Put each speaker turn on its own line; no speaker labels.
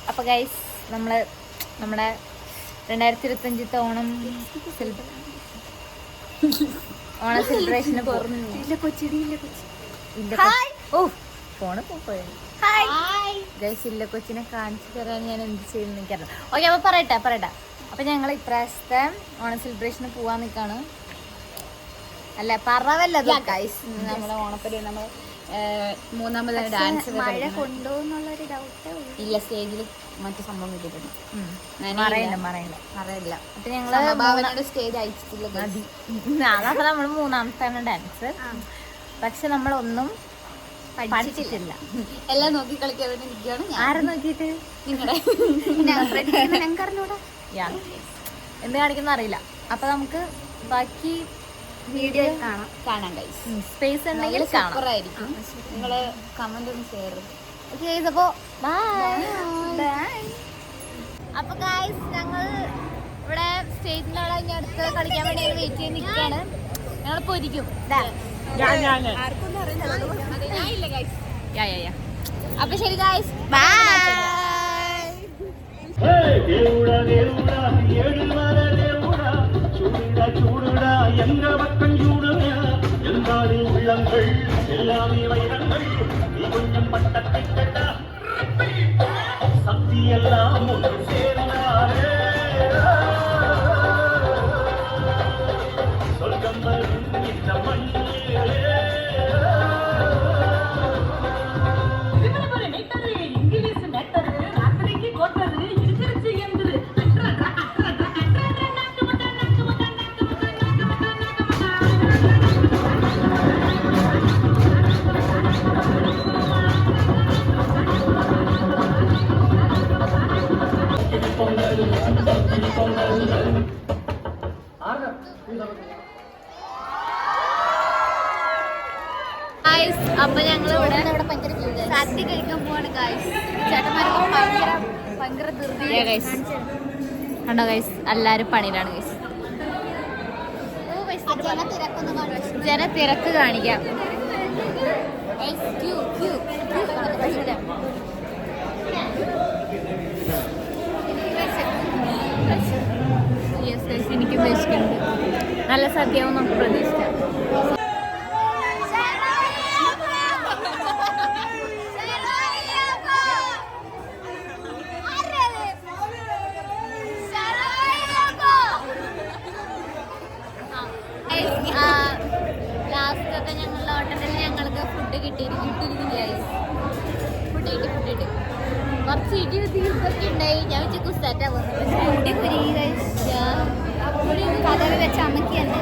അപ്പൊ ഗൈസ് നമ്മുടെ 2025 ഓണം സെലിബ്രേഷന് ഫോണ് പോയി ഗൈസ് ഇല്ല കൊച്ചിനെ കാണിച്ചു തരാൻ ഞാൻ എന്ത് ചെയ്യുന്നു എനിക്കറിയാം. ഓക്കെ, അപ്പൊ പറയട്ടെ. അപ്പൊ ഞങ്ങൾ ഇപ്രാവശ്യത്തെ ഓണം സെലിബ്രേഷന് പോവാൻ നിൽക്കാണ്. അല്ല പറവല്ല ഗൈസ്, നമ്മളെ ഓണപ്പരി നമ്മൾ മൂന്നാമത് ഡാൻസ്
മഴ കൊണ്ടുപോകുന്നുള്ളൊരു ഡൗട്ടേ ഉള്ളൂ.
ഇല്ല, സ്റ്റേജിൽ മറ്റു സംഭവം കിട്ടിയിട്ടുണ്ട്. പറയില്ല. അപ്പൊ ഞങ്ങള് സ്റ്റേജ് അയച്ചിട്ടില്ല. അതപ്പോ നമ്മള് മൂന്നാമത്തെ ഡാൻസ്. പക്ഷെ നമ്മളൊന്നും പഠിച്ചിട്ടില്ല. എല്ലാം നോക്കി കളിക്കാൻ വേണ്ടി നിൽക്കുകയാണ്. ആരെ നോക്കിയിട്ട്? നിങ്ങളുടെ എന്ത് കാണിക്കുന്ന അറിയില്ല. അപ്പൊ നമുക്ക് ബാക്കി
വീഡിയോ കാണാം
ഗൈസ്. സ്പേസ് ഉണ്ടെങ്കിൽ സൂപ്പറായിരിക്കും. നിങ്ങള് കമന്റ് ഒന്ന് ഷെയർ ചെയ്യും. അപ്പോ അപ്പൊ ഗൈസ് ഞങ്ങൾ ഇവിടെ സ്റ്റേജിന്റെ അവിടെ ഇനി അടുത്ത് കളിക്കാൻ വേണ്ടി വെയിറ്റ് ചെയ്ത് നിൽക്കുകയാണ്. ഞങ്ങൾ പൊരിക്കും. അപ്പൊ ശരി ഗൈസ്, ബൈ.
சூடுடா எங்க பக்கம் சூடுடா எல்லாமே உள்ளங்கள் எல்லாமே வைரங்கள் நீ கொஞ்சம் பட்டத்தை கேட்டா சக்தி எல்லாம் ஒன்று சேர்ந்தாரே சொர்க்கம் வரும் இந்த மண்ணிலே இங்கிலீஷ் நெட்டது ராத்திரிக்கு கோட்டது இருக்கிறது என்று
അപ്പൊ ഞങ്ങൾ ഇവിടെ സദ്യ കഴിക്കാൻ പോവാണ് ഗൈസ്. ചേട്ടന്മാർക്ക് ഭയങ്കര ധൃതിയാണ് ഗൈസ്. കണ്ടോ ഗൈസ്, എല്ലാരും പണിയിലാണ് ഗൈസ്. ജനത്തിരക്ക് കാണിക്കാം. എനിക്ക് വിശക്കുന്നുണ്ട്. നല്ല സദ്യയാവും നമുക്ക് പ്രതീക്ഷിക്കാം. ലാസ്റ്റത്തെ ഞങ്ങളുടെ ഹോട്ടലിൽ ഞങ്ങൾക്ക് ഫുഡ് കിട്ടിയിരിക്കുന്നു. ഫുഡ് കിട്ടി കുറച്ച് ഇതൊക്കെ ഉണ്ടായി. ഞാൻ വെച്ച് കുസ്താറ്റാ പോകുന്നത്.
കഥകൾ വെച്ച് അമ്മയ്ക്ക് തന്നെ